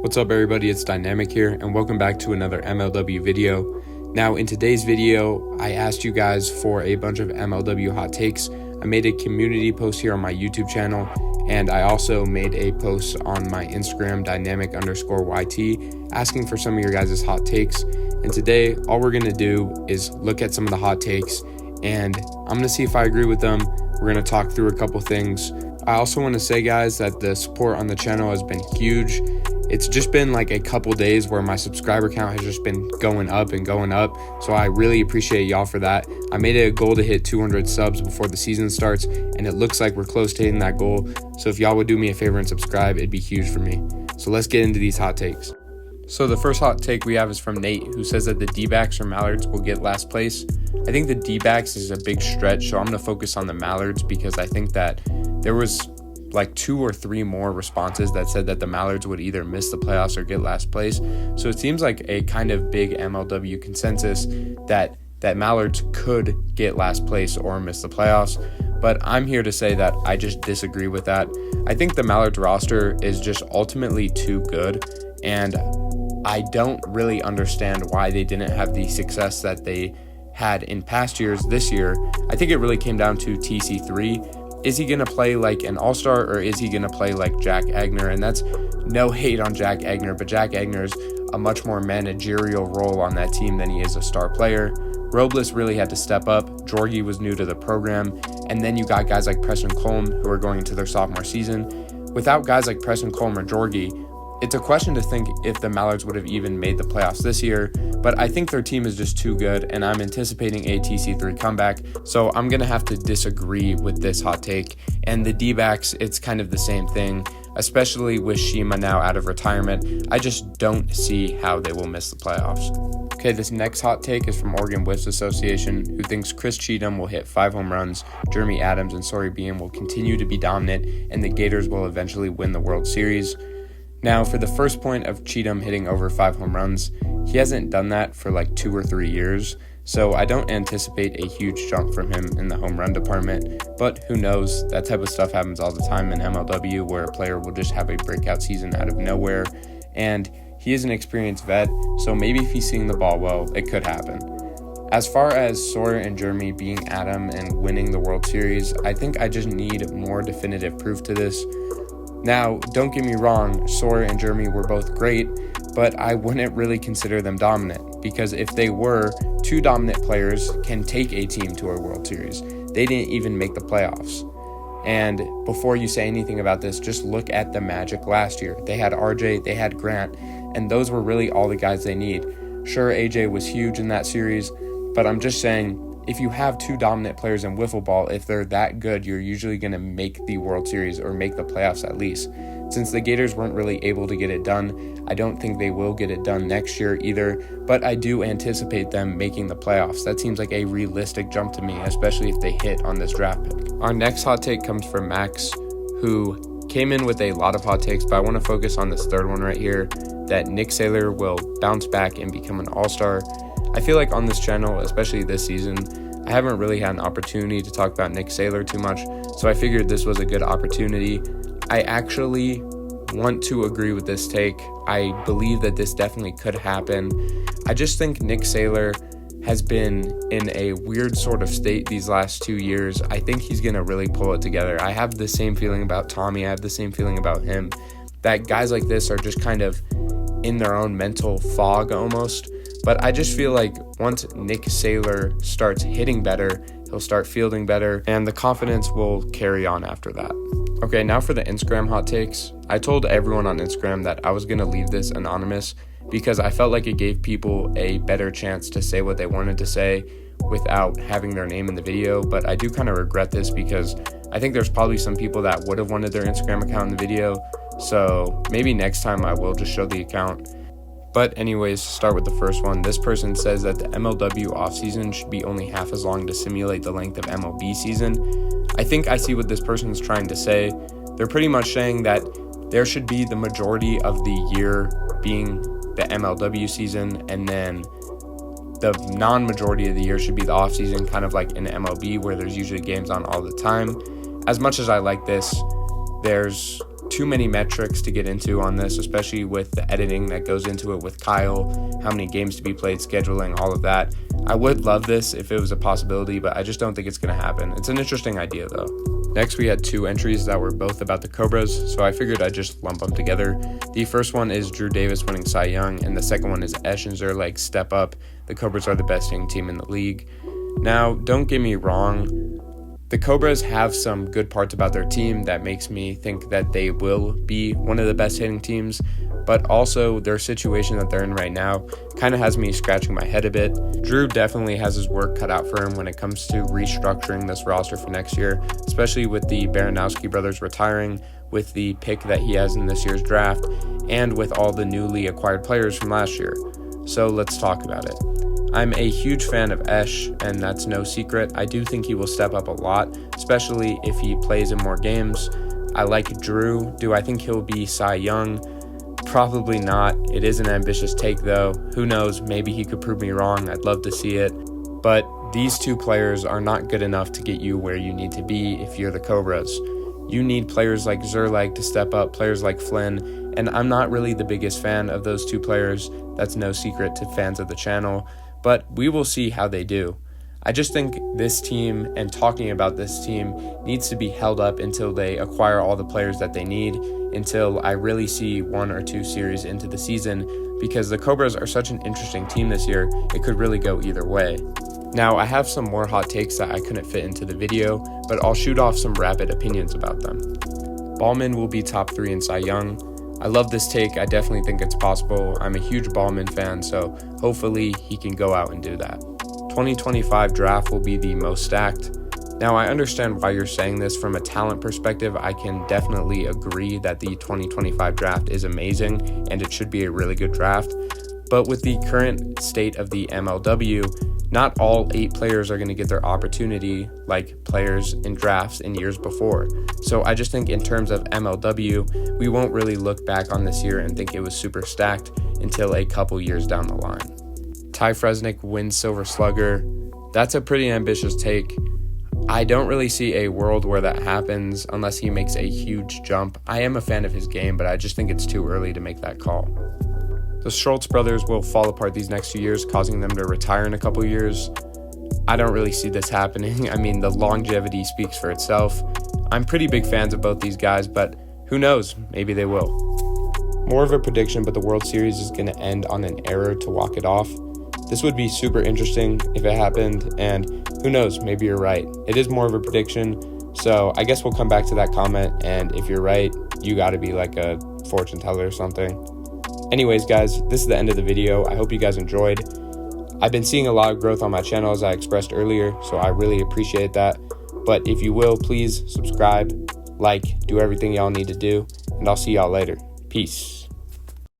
What's up everybody, it's Dynamic here and welcome back to another MLW video. Now in today's video, I asked you guys for a bunch of MLW hot takes. I made a community post here on my YouTube channel and I also made a post on my Instagram dynamic_YT asking for some of your guys' hot takes. And today all we're gonna do is look at some of the hot takes and I'm gonna see if I agree with them. We're gonna talk through a couple things. I also want to say guys that the support on the channel has been huge. It's just been like a couple days where my subscriber count has just been going up and going up. So I really appreciate y'all for that. I made it a goal to hit 200 subs before the season starts and it looks like we're close to hitting that goal. So if y'all would do me a favor and subscribe, it'd be huge for me. So let's get into these hot takes. So the first hot take we have is from Nate, who says that the D-backs or Mallards will get last place. I think the D-backs is a big stretch, so I'm going to focus on the Mallards because I think that there was like 2 or 3 more responses that said that the Mallards would either miss the playoffs or get last place. So it seems like a kind of big MLW consensus that Mallards could get last place or miss the playoffs. But I'm here to say that I just disagree with that. I think the Mallards roster is just ultimately too good, and I don't really understand why they didn't have the success that they had in past years this year. I think it really came down to TC3. Is he going to play like an all-star or is he going to play like Jack Agner? And that's no hate on Jack Agner, but Jack Agner's a much more managerial role on that team than he is a star player. Robles really had to step up. Jorgie was new to the program. And then you got guys like Preston Colm who are going into their sophomore season. Without guys like Preston Colm or Jorgie, it's a question to think if the Mallards would have even made the playoffs this year, but I think their team is just too good, and I'm anticipating a TC3 comeback, so I'm going to have to disagree with this hot take. And the D-backs, it's kind of the same thing, especially with Shima now out of retirement. I just don't see how they will miss the playoffs. Okay, this next hot take is from Oregon Whiffs Association, who thinks Chris Cheatham will hit 5 home runs, Jeremy Adams and Sorry Beam will continue to be dominant, and the Gators will eventually win the World Series. Now, for the first point of Cheatham hitting over 5 home runs, he hasn't done that for like 2 or 3 years, so I don't anticipate a huge jump from him in the home run department, but who knows, that type of stuff happens all the time in MLW where a player will just have a breakout season out of nowhere, and he is an experienced vet, so maybe if he's seeing the ball well, it could happen. As far as Sawyer and Jeremy being Adam and winning the World Series, I think I just need more definitive proof to this. Now, don't get me wrong, Sawyer and Jeremy were both great, but I wouldn't really consider them dominant, because if they were, 2 dominant players can take a team to a World Series. They didn't even make the playoffs. And before you say anything about this, just look at the Magic last year. They had RJ, they had Grant, and those were really all the guys they need. Sure, AJ was huge in that series, but I'm just saying, if you have 2 dominant players in wiffle ball, if they're that good, you're usually going to make the World Series or make the playoffs at least. Since the Gators weren't really able to get it done, I don't think they will get it done next year either, but I do anticipate them making the playoffs. That seems like a realistic jump to me, especially if they hit on this draft pick. Our next hot take comes from Max, who came in with a lot of hot takes, but I want to focus on this third one right here, that Nick Saylor will bounce back and become an all-star. I feel like on this channel, especially this season, I haven't really had an opportunity to talk about Nick Saylor too much, so I figured this was a good opportunity. I actually want to agree with this take. I believe that this definitely could happen. I just think Nick Saylor has been in a weird sort of state these last 2 years. I think he's going to really pull it together. I have the same feeling about Tommy. I have the same feeling about him, that guys like this are just kind of in their own mental fog almost. But I just feel like once Nick Saylor starts hitting better, he'll start fielding better, and the confidence will carry on after that. Okay, now for the Instagram hot takes. I told everyone on Instagram that I was going to leave this anonymous because I felt like it gave people a better chance to say what they wanted to say without having their name in the video, but I do kind of regret this because I think there's probably some people that would have wanted their Instagram account in the video, so maybe next time I will just show the account. But anyways, start with the first one. This person says that the MLW offseason should be only half as long to simulate the length of MLB season. I think I see what this person's trying to say. They're pretty much saying that there should be the majority of the year being the MLW season, and then the non-majority of the year should be the offseason, kind of like in MLB where there's usually games on all the time. As much as I like this, there's too many metrics to get into on this, especially with the editing that goes into it with Kyle, how many games to be played, scheduling, all of that. I would love this if it was a possibility, but I just don't think it's going to happen. It's an interesting idea though. Next, we had 2 entries that were both about the Cobras, so I figured I'd just lump them together. The first one is Drew Davis winning Cy Young, and the second one is Esh and Zerleg step up. The Cobras are the best hitting team in the league. Now, don't get me wrong, the Cobras have some good parts about their team that makes me think that they will be one of the best hitting teams, but also their situation that they're in right now kind of has me scratching my head a bit. Drew definitely has his work cut out for him when it comes to restructuring this roster for next year, especially with the Baranowski brothers retiring, with the pick that he has in this year's draft, and with all the newly acquired players from last year. So let's talk about it. I'm a huge fan of Esh, and that's no secret. I do think he will step up a lot, especially if he plays in more games. I like Drew. Do I think he'll be Cy Young? Probably not. It is an ambitious take though. Who knows? Maybe he could prove me wrong. I'd love to see it. But these 2 players are not good enough to get you where you need to be if you're the Cobras. You need players like Zerleg to step up, players like Flynn, and I'm not really the biggest fan of those 2 players. That's no secret to fans of the channel. But we will see how they do. I just think this team and talking about this team needs to be held up until they acquire all the players that they need, until I really see 1 or 2 series into the season, because the Cobras are such an interesting team this year, it could really go either way. Now, I have some more hot takes that I couldn't fit into the video, but I'll shoot off some rapid opinions about them. Ballman will be top 3 in Cy Young. I love this take. I definitely think it's possible. I'm a huge Ballman fan, so hopefully he can go out and do that. 2025 draft will be the most stacked. Now, I understand why you're saying this from a talent perspective. I can definitely agree that the 2025 draft is amazing and it should be a really good draft. But with the current state of the MLW, not all 8 players are going to get their opportunity like players in drafts in years before. So I just think in terms of MLW, we won't really look back on this year and think it was super stacked until a couple years down the line. Ty Fresnick wins Silver Slugger. That's a pretty ambitious take. I don't really see a world where that happens unless he makes a huge jump. I am a fan of his game, but I just think it's too early to make that call. The Schultz brothers will fall apart these next 2 years, causing them to retire in a couple years. I don't really see this happening. I mean, the longevity speaks for itself. I'm pretty big fans of both these guys, but who knows? Maybe they will. More of a prediction, but the World Series is going to end on an error to walk it off. This would be super interesting if it happened, and who knows? Maybe you're right. It is more of a prediction, so I guess we'll come back to that comment, and if you're right, you got to be like a fortune teller or something. Anyways, guys, this is the end of the video. I hope you guys enjoyed. I've been seeing a lot of growth on my channel, as I expressed earlier, so I really appreciate that. But if you will, please subscribe, like, do everything y'all need to do, and I'll see y'all later. Peace.